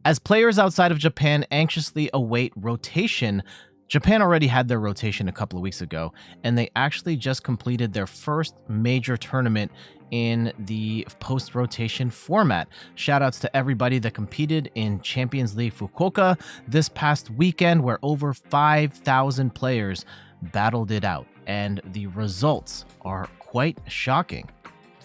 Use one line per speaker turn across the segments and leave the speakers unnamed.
As players outside of Japan anxiously await rotation, Japan already had their rotation a couple of weeks ago, and they actually just completed their first major tournament in the post-rotation format. Shoutouts to everybody that competed in Champions League Fukuoka this past weekend, where over 5,000 players battled it out, and the results are quite shocking.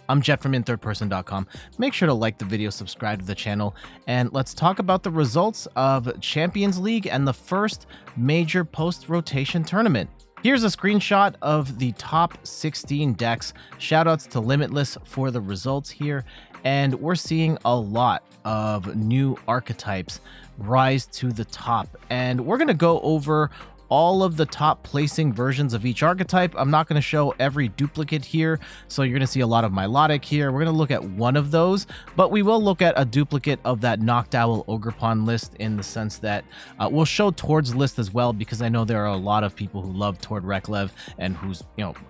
I'm Jet from inthirdperson.com. Make sure to like the video, subscribe to the channel, and let's talk about the results of Champions League and the first major post-rotation tournament. Here's a screenshot of the top 16 decks. Shoutouts to Limitless for the results here, and we're seeing a lot of new archetypes rise to the top, and we're going to go over all of the top placing versions of each archetype. I'm not going to show every duplicate here, so you're going to see a lot of Milotic here. We're going to look at one of those, but we will look at a duplicate of that Knocked Owl Ogerpon list, in the sense that we'll show Tord's list as well, because I know there are a lot of people who love Tord Reklev, and who's,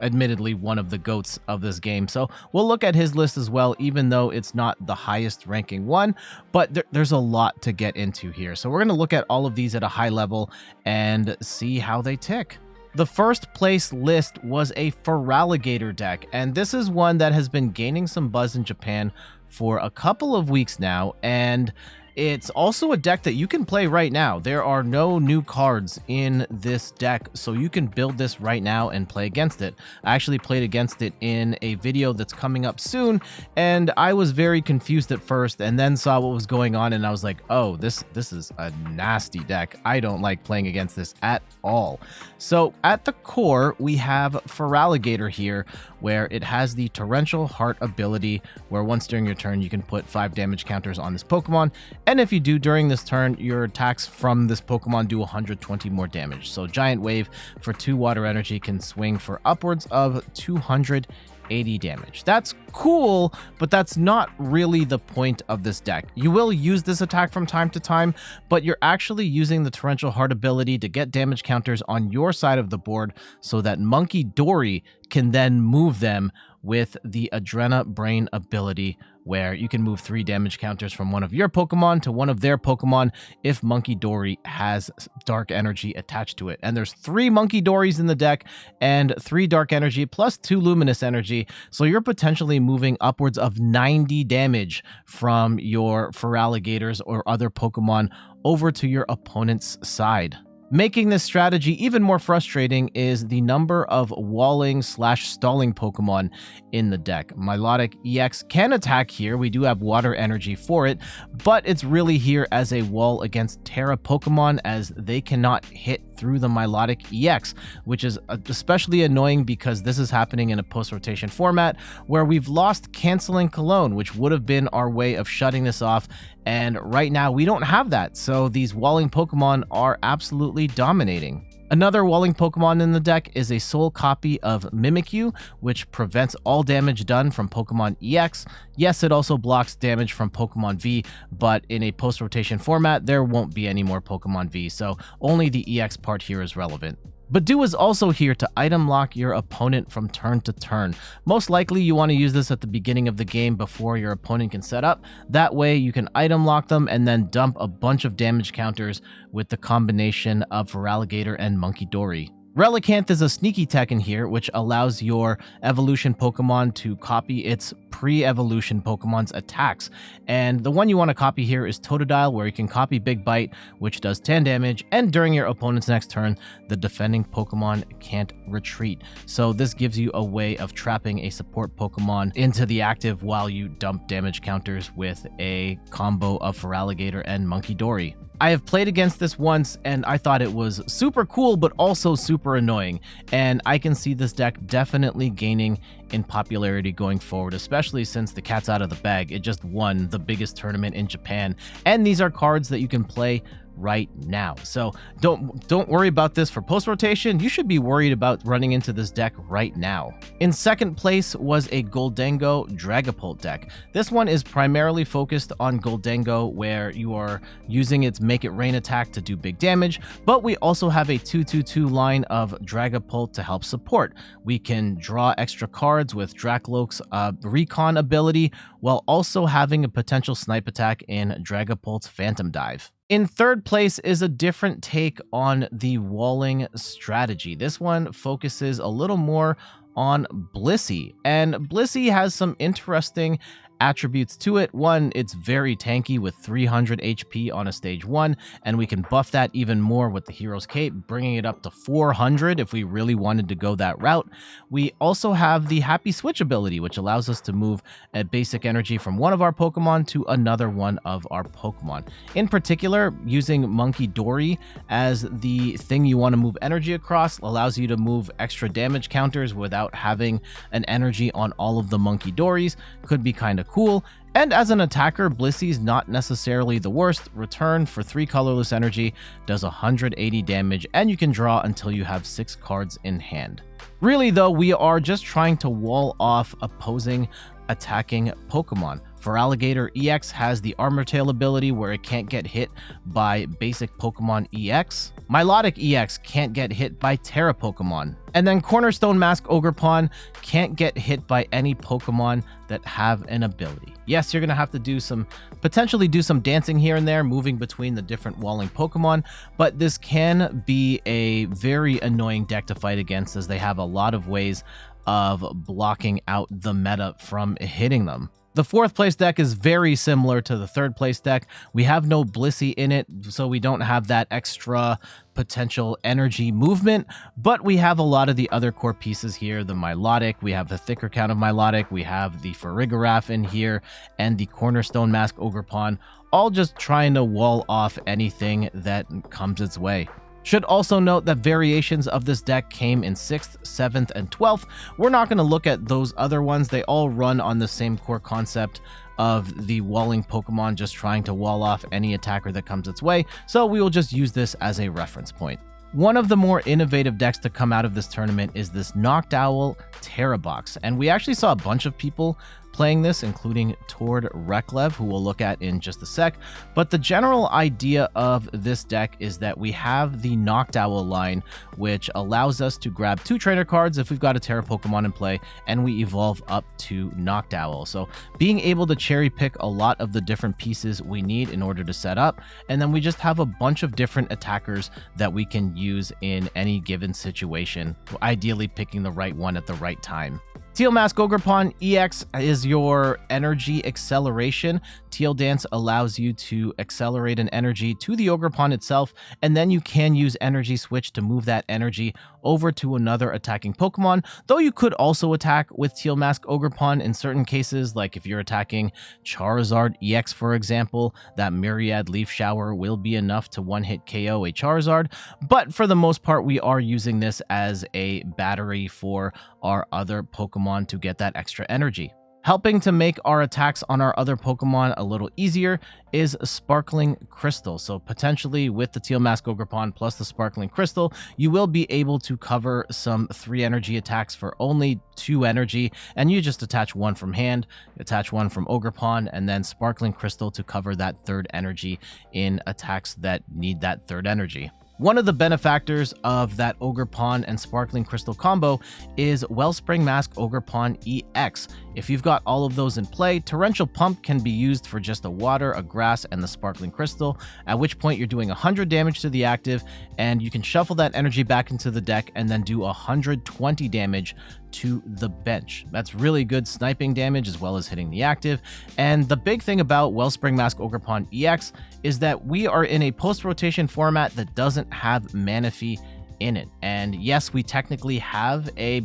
admittedly one of the GOATs of this game. So we'll look at his list as well, even though it's not the highest ranking one, but there's a lot to get into here. So we're going to look at all of these at a high level and see how they tick. The first place list was a Feraligatr deck, and this is one that has been gaining some buzz in Japan for a couple of weeks now, and it's also a deck that you can play right now. There are no new cards in this deck, so you can build this right now and play against it. I actually played against it in a video that's coming up soon, and I was very confused at first, and then saw what was going on, and I was like, oh, this is a nasty deck. I don't like playing against this at all. So at the core, we have Feraligatr here, where it has the Torrential Heart ability, where once during your turn, you can put 5 damage counters on this Pokemon. And if you do during this turn, your attacks from this Pokemon do 120 more damage. So Giant Wave for 2 water energy can swing for upwards of 280 damage. That's cool, but that's not really the point of this deck. You will use this attack from time to time, but you're actually using the Torrential Heart ability to get damage counters on your side of the board, so that Monkey Dory can then move them with the Adrena Brain ability, where you can move 3 damage counters from one of your Pokemon to one of their Pokemon if Monkey Dory has Dark Energy attached to it. And there's 3 Monkey Dories in the deck, and 3 Dark Energy plus 2 Luminous Energy, so you're potentially moving upwards of 90 damage from your Feraligatrs or other Pokemon over to your opponent's side. Making this strategy even more frustrating is the number of walling/stalling Pokemon in the deck. Milotic EX can attack here. We do have water energy for it, but it's really here as a wall against Terra Pokemon, as they cannot hit through the Milotic EX, which is especially annoying because this is happening in a post-rotation format where we've lost Canceling Cologne, which would have been our way of shutting this off, and right now we don't have that, so these walling Pokemon are absolutely dominating. Another walling Pokemon in the deck is a soul copy of Mimikyu, which prevents all damage done from Pokemon EX. Yes, it also blocks damage from Pokemon V, but in a post-rotation format, there won't be any more Pokemon V, so only the EX part here is relevant. Badu is also here to item lock your opponent from turn to turn. Most likely you want to use this at the beginning of the game before your opponent can set up. That way you can item lock them and then dump a bunch of damage counters with the combination of Feraligatr and Monkey Dory. Relicanth is a sneaky tech in here, which allows your evolution Pokemon to copy its pre-evolution Pokemon's attacks. And the one you want to copy here is Totodile, where you can copy Big Bite, which does 10 damage, and during your opponent's next turn, the defending Pokemon can't retreat. So this gives you a way of trapping a support Pokemon into the active while you dump damage counters with a combo of Feraligatr and Monkey Dory. I have played against this once, and I thought it was super cool, but also super annoying. And I can see this deck definitely gaining in popularity going forward, especially since the cat's out of the bag. It just won the biggest tournament in Japan. And these are cards that you can play right now. So don't worry about this for post-rotation. You should be worried about running into this deck right now. In second place was a Goldengo Dragapult deck. This one is primarily focused on Goldengo, where you are using its Make It Rain attack to do big damage, but we also have a 2/2/2 line of Dragapult to help support. We can draw extra cards with Dracloak's Recon ability, while also having a potential snipe attack in Dragapult's Phantom Dive. In third place is a different take on the walling strategy. This one focuses a little more on Blissey, and Blissey has some interesting attributes to it. One, it's very tanky with 300 HP on a stage 1, and we can buff that even more with the Hero's Cape, bringing it up to 400 if we really wanted to go that route. We also have the Happy Switch ability, which allows us to move a basic energy from one of our Pokemon to another one of our Pokemon. In particular, using Monkey Dory as the thing you want to move energy across allows you to move extra damage counters without having an energy on all of the Monkey Dories. Could be kind of cool. And as an attacker, Blissey's not necessarily the worst. Return for 3 colorless energy, does 180 damage, and you can draw until you have 6 cards in hand. Really though, we are just trying to wall off opposing attacking Pokemon. Feraligatr EX has the Armor Tail ability where it can't get hit by basic Pokemon EX. Milotic EX can't get hit by Terra Pokemon. And then Cornerstone Mask Ogerpon can't get hit by any Pokemon that have an ability. Yes, you're going to have to potentially do some dancing here and there, moving between the different walling Pokemon, but this can be a very annoying deck to fight against as they have a lot of ways of blocking out the meta from hitting them. The fourth place deck is very similar to the third place deck. We have no Blissey in it, so we don't have that extra potential energy movement, but we have a lot of the other core pieces here. The Milotic, we have the thicker count of Milotic, we have the Farigiraf in here, and the Cornerstone Mask Ogerpon, all just trying to wall off anything that comes its way. Should also note that variations of this deck came in 6th, 7th, and 12th. We're not going to look at those other ones. They all run on the same core concept of the walling Pokemon, just trying to wall off any attacker that comes its way, so we will just use this as a reference point. One of the more innovative decks to come out of this tournament is this Noctowl Terra Box, and we actually saw a bunch of people playing this, including Tord Reklev, who we'll look at in just a sec. But the general idea of this deck is that we have the Noctowl line, which allows us to grab 2 trainer cards if we've got a Terra Pokemon in play, and we evolve up to Noctowl. So being able to cherry pick a lot of the different pieces we need in order to set up, and then we just have a bunch of different attackers that we can use in any given situation, ideally picking the right one at the right time. Teal Mask Ogerpon EX is your energy acceleration. Teal Dance allows you to accelerate an energy to the Ogerpon itself, and then you can use Energy Switch to move that energy over to another attacking Pokemon, though you could also attack with Teal Mask Ogerpon in certain cases, like if you're attacking Charizard EX, for example, that Myriad Leaf Shower will be enough to one-hit KO a Charizard, but for the most part, we are using this as a battery for our other Pokemon to get that extra energy. Helping to make our attacks on our other Pokemon a little easier is Sparkling Crystal. So potentially with the Teal Mask Ogerpon plus the Sparkling Crystal, you will be able to cover some 3 energy attacks for only 2 energy, and you just attach 1 from hand, attach 1 from Ogerpon, and then Sparkling Crystal to cover that 3rd energy in attacks that need that 3rd energy. One of the benefactors of that Ogerpon and Sparkling Crystal combo is Wellspring Mask Ogerpon EX. If you've got all of those in play, Torrential Pump can be used for just a water, a grass, and the Sparkling Crystal, at which point you're doing 100 damage to the active, and you can shuffle that energy back into the deck and then do 120 damage to the bench. That's really good sniping damage as well as hitting the active. And the big thing about Wellspring Mask Ogerpon EX is that we are in a post-rotation format that doesn't have Manaphy in it. And yes, we technically have a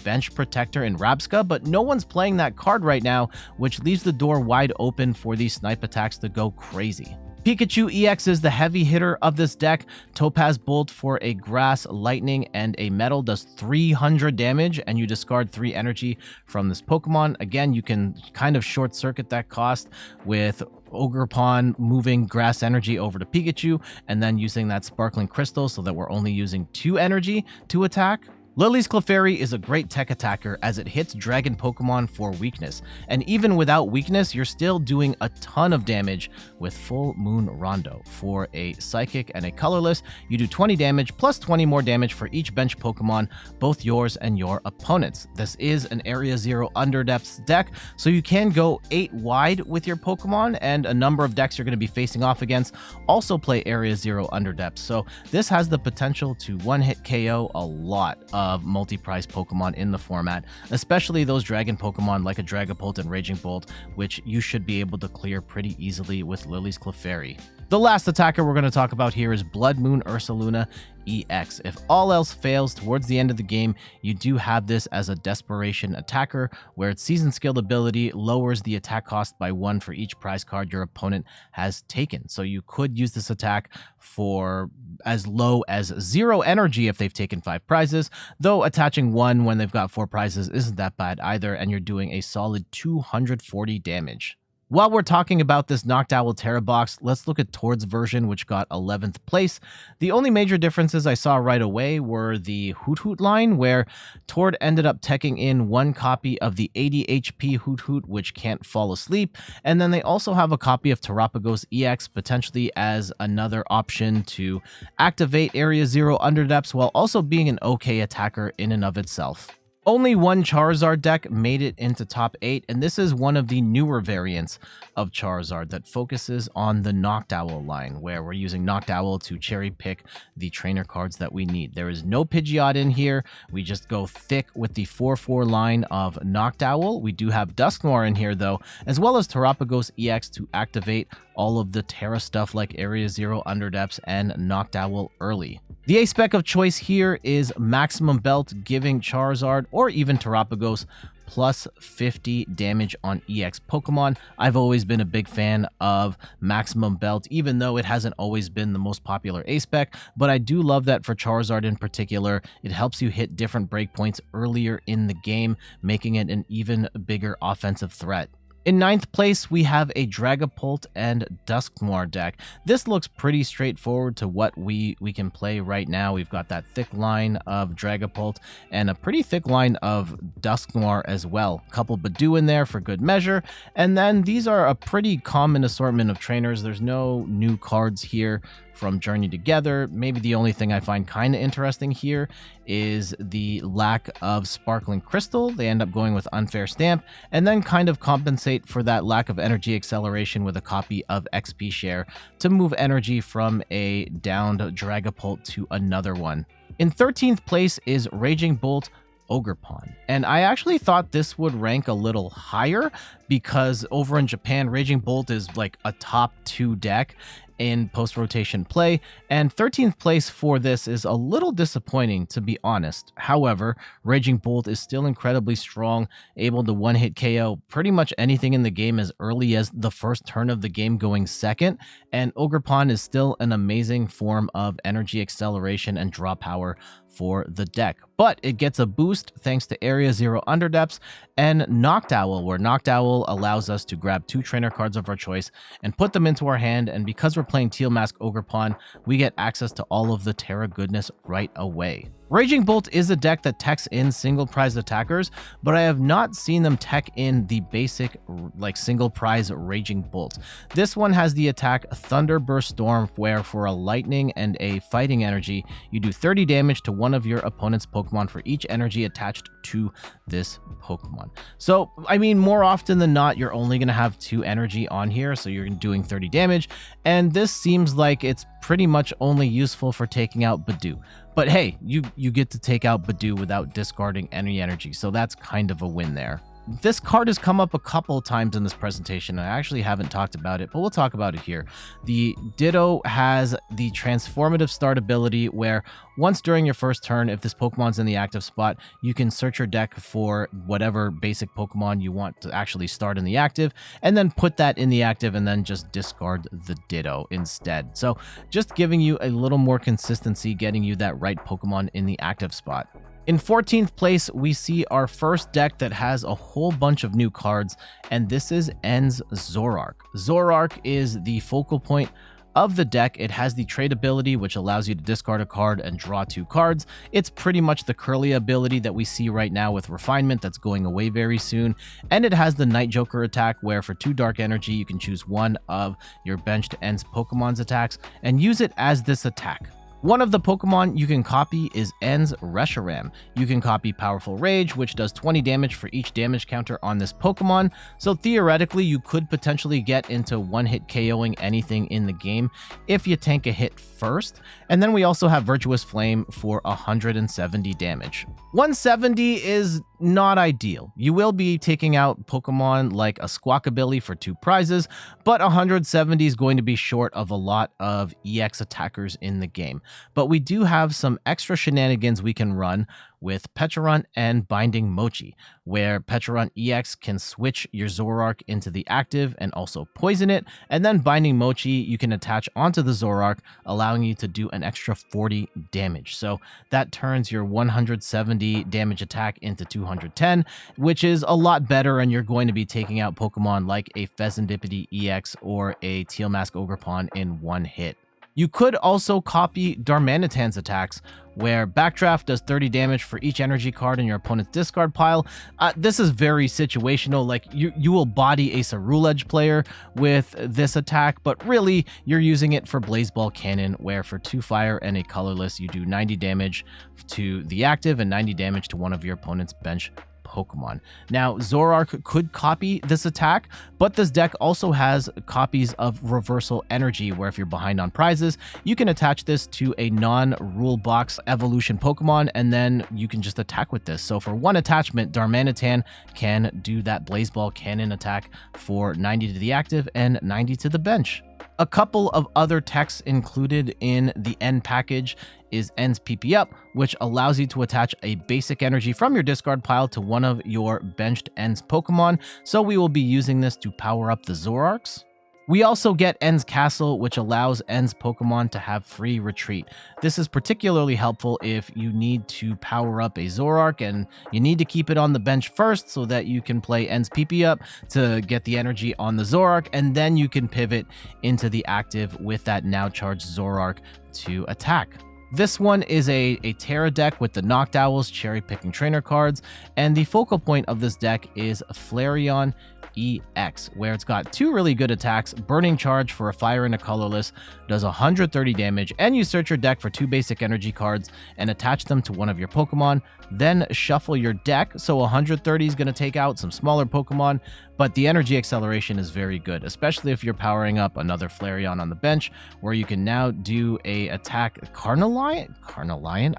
bench protector in Rabska, but no one's playing that card right now, which leaves the door wide open for these snipe attacks to go crazy. Pikachu EX is the heavy hitter of this deck. Topaz Bolt for a grass, lightning, and a metal does 300 damage, and you discard 3 energy from this Pokemon. Again, you can kind of short circuit that cost with Ogerpon moving grass energy over to Pikachu, and then using that Sparkling Crystal so that we're only using 2 energy to attack. Lily's Clefairy is a great tech attacker as it hits dragon Pokemon for weakness, and even without weakness, you're still doing a ton of damage with Full Moon Rondo. For a Psychic and a Colorless, you do 20 damage plus 20 more damage for each bench Pokemon, both yours and your opponent's. This is an Area 0 Underdepths deck, so you can go 8 wide with your Pokemon, and a number of decks you're going to be facing off against also play Area 0 Underdepths, so this has the potential to one-hit KO a lot of multi-prize Pokemon in the format, especially those dragon Pokemon like a Dragapult and Raging Bolt, which you should be able to clear pretty easily with Lily's Clefairy. The last attacker we're going to talk about here is Blood Moon Ursaluna EX. If all else fails towards the end of the game, you do have this as a desperation attacker, where its season skilled ability lowers the attack cost by 1 for each prize card your opponent has taken. So you could use this attack for as low as 0 energy if they've taken 5 prizes, though attaching 1 when they've got 4 prizes isn't that bad either, and you're doing a solid 240 damage. While we're talking about this Noctowl Terra box, let's look at Tord's version, which got 11th place. The only major differences I saw right away were the Hoot Hoot line, where Tord ended up teching in 1 copy of the 80 HP Hoot Hoot, which can't fall asleep, and then they also have a copy of Terapagos EX, potentially as another option to activate Area 0 Underdepths while also being an okay attacker in and of itself. Only one Charizard deck made it into top 8, and this is one of the newer variants of Charizard that focuses on the Noctowl line, where we're using Noctowl to cherry pick the trainer cards that we need. There is no Pidgeot in here. We just go thick with the 4/4 line of Noctowl. We do have Dusknoir in here, though, as well as Terapagos EX to activate all of the Terra stuff like Area 0 Underdepths and Noctowl early. The A-spec of choice here is Maximum Belt, giving Charizard or even Terapagos plus 50 damage on EX Pokemon. I've always been a big fan of Maximum Belt, even though it hasn't always been the most popular A-spec, but I do love that for Charizard in particular. It helps you hit different breakpoints earlier in the game, making it an even bigger offensive threat. In 9th place, we have a Dragapult and Dusknoir deck. This looks pretty straightforward to what we can play right now. We've got that thick line of Dragapult and a pretty thick line of Dusknoir as well. A couple Badoo in there for good measure. And then these are a pretty common assortment of trainers. There's no new cards here from Journey Together. Maybe the only thing I find kind of interesting here is the lack of Sparkling Crystal. They end up going with Unfair Stamp, and then kind of compensate for that lack of energy acceleration with a copy of XP Share to move energy from a downed Dragapult to another one. In 13th place is Raging Bolt Ogerpon, and I actually thought this would rank a little higher because over in Japan, Raging Bolt is like a top 2 deck in post-rotation play, and 13th place for this is a little disappointing, to be honest. However, Raging Bolt is still incredibly strong, able to one-hit KO pretty much anything in the game as early as the first turn of the game going second, and Ogerpon is still an amazing form of energy acceleration and draw power for the deck. But it gets a boost thanks to Area 0 Underdepths and Noctowl, where Noctowl allows us to grab 2 trainer cards of our choice and put them into our hand, and because we're playing Teal Mask Ogerpon, we get access to all of the Terra goodness right away. Raging Bolt is a deck that techs in single prize attackers, but I have not seen them tech in the basic like single prize Raging Bolt. This one has the attack Thunderburst Storm, where for a lightning and a fighting energy, you do 30 damage to one of your opponent's Pokemon for each energy attached to this Pokemon. So, I mean, more often than not, you're only going to have 2 energy on here, so you're doing 30 damage, and this seems like it's pretty much only useful for taking out Badoo. But hey, you get to take out Badoo without discarding any energy, so that's kind of a win there. This card has come up a couple times in this presentation, and I actually haven't talked about it, but we'll talk about it here. The Ditto has the Transformative Start ability, where once during your first turn, if this Pokemon's in the active spot, you can search your deck for whatever basic Pokemon you want to actually start in the active, and then put that in the active, and then just discard the Ditto instead. So just giving you a little more consistency, getting you that right Pokemon in the active spot. In 14th place, we see our first deck that has a whole bunch of new cards, and this is En's Zoroark. Zoroark is the focal point of the deck, it has the trade ability, which allows you to discard a card and draw 2 cards. It's pretty much the Curly ability that we see right now with Refinement that's going away very soon. And it has the Night Joker attack, where for 2 dark energy, you can choose one of your benched Ends Pokemon's attacks and use it as this attack. One of the Pokemon you can copy is Ends Reshiram. You can copy Powerful Rage, which does 20 damage for each damage counter on this Pokemon, so theoretically you could potentially get into one-hit KOing anything in the game if you tank a hit first. And then we also have Virtuous Flame for 170 damage. 170 is not ideal. You will be taking out Pokemon like a Squawkabilly for 2 prizes, but 170 is going to be short of a lot of EX attackers in the game. But we do have some extra shenanigans we can run with Pecharunt and Binding Mochi, where Pecharunt EX can switch your Zoroark into the active and also poison it, and then Binding Mochi you can attach onto the Zoroark, allowing you to do an extra 40 damage. So that turns your 170 damage attack into 210, which is a lot better, and you're going to be taking out Pokemon like a Fezandipiti EX or a Tealmask Ogerpon in one hit. You could also copy Darmanitan's attacks, where Backdraft does 30 damage for each energy card in your opponent's discard pile. This is very situational, like you will body a Cerulege player with this attack, but really you're using it for Blaze Ball Cannon, where for 2 fire and a colorless, you do 90 damage to the active and 90 damage to one of your opponent's bench Pokemon. Now, Zoroark could copy this attack, but this deck also has copies of Reversal Energy, where if you're behind on prizes, you can attach this to a non-rule box evolution Pokemon, and then you can just attack with this. So for 1 attachment, Darmanitan can do that Blaze Ball Cannon attack for 90 to the active and 90 to the bench. A couple of other techs included in the End package is Ends PP Up, which allows you to attach a basic energy from your discard pile to one of your benched Ends Pokemon, so we will be using this to power up the Zoroarks. We also get Ends Castle, which allows Ends Pokemon to have free retreat. This is particularly helpful if you need to power up a Zoroark and you need to keep it on the bench first so that you can play Ends PP Up to get the energy on the Zoroark, and then you can pivot into the active with that now charged Zoroark to attack. This one is a Terra deck with the Noctowls cherry-picking trainer cards, and the focal point of this deck is Flareon EX, where it's got 2 really good attacks. Burning Charge for a fire and a colorless does 130 damage, and you search your deck for 2 basic energy cards and attach them to one of your Pokemon. Then shuffle your deck, so 130 is going to take out some smaller Pokemon, but the energy acceleration is very good, especially if you're powering up another Flareon on the bench, where you can now do a attack Carnelian?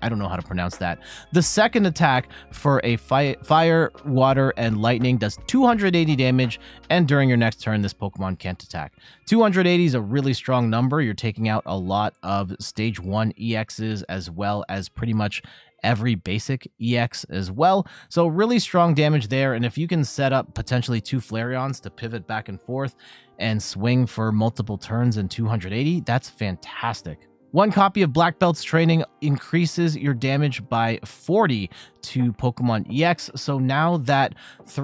I don't know how to pronounce that. The second attack for a fire, water, and lightning does 280 damage, and during your next turn, this Pokemon can't attack. 280 is a really strong number. You're taking out a lot of Stage 1 EXs, as well as pretty much every basic EX as well. So really strong damage there. And if you can set up potentially 2 Flareons to pivot back and forth and swing for multiple turns in 280, that's fantastic. 1 copy of Black Belt's Training increases your damage by 40 to Pokemon EX. So now that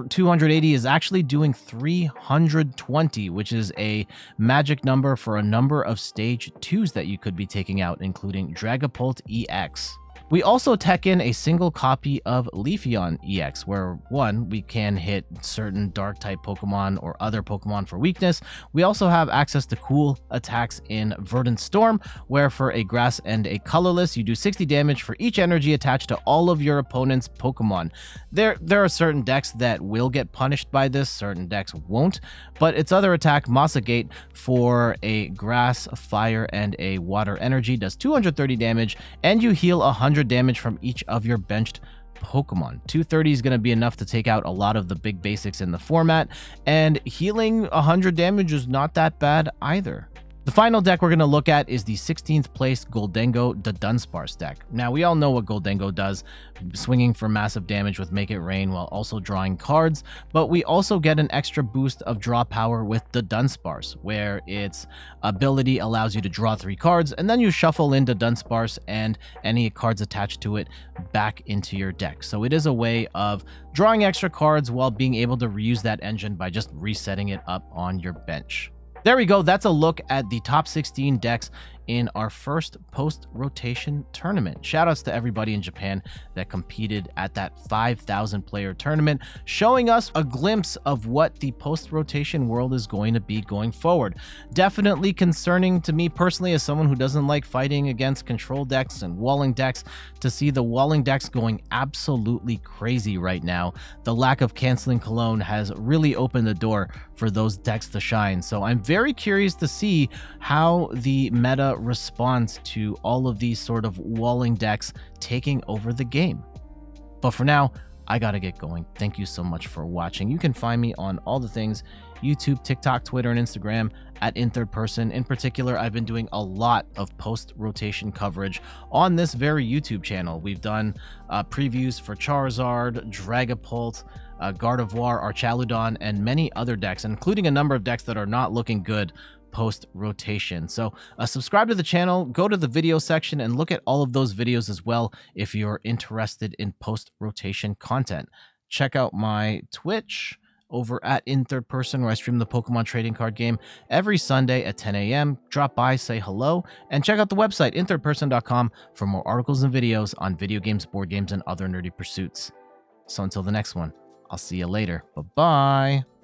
280 is actually doing 320, which is a magic number for a number of Stage 2s that you could be taking out, including Dragapult EX. We also tech in a single copy of Leafeon EX, where 1, we can hit certain dark-type Pokemon or other Pokemon for weakness. We also have access to cool attacks in Verdant Storm, where for a grass and a colorless, you do 60 damage for each energy attached to all of your opponent's Pokemon. There are certain decks that will get punished by this, certain decks won't, but its other attack, Mossagate, for a grass, fire, and a water energy does 230 damage, and you heal 100 damage from each of your benched Pokemon. 230 is going to be enough to take out a lot of the big basics in the format, and healing 100 damage is not that bad either. The final deck we're going to look at is the 16th place Goldengo Dunsparce deck. Now, we all know what Goldengo does, swinging for massive damage with Make It Rain while also drawing cards, but we also get an extra boost of draw power with the Dunsparce, where its ability allows you to draw 3 cards, and then you shuffle into Dunsparce and any cards attached to it back into your deck. So it is a way of drawing extra cards while being able to reuse that engine by just resetting it up on your bench. There we go. That's a look at the top 16 decks in our first post-rotation tournament. Shoutouts to everybody in Japan that competed at that 5,000 player tournament, showing us a glimpse of what the post-rotation world is going to be going forward. Definitely concerning to me personally, as someone who doesn't like fighting against control decks and walling decks, to see the walling decks going absolutely crazy right now. The lack of canceling Cologne has really opened the door for those decks to shine. So I'm very curious to see how the meta responds to all of these sort of walling decks taking over the game. But for now, I gotta get going. Thank you so much for watching. You can find me on all the things: YouTube, TikTok, Twitter, and Instagram at In Third Person. In particular, I've been doing a lot of post-rotation coverage on this very YouTube channel. We've done previews for Charizard, Dragapult, Gardevoir, Archaludon, and many other decks, including a number of decks that are not looking good post-rotation. So subscribe to the channel, go to the video section, and look at all of those videos as well if you're interested in post-rotation content. Check out my Twitch over at In Third Person, where I stream the Pokemon trading card game every Sunday at 10 a.m. Drop by, say hello, and check out the website, inthirdperson.com, for more articles and videos on video games, board games, and other nerdy pursuits. So until the next one, I'll see you later. Bye-bye.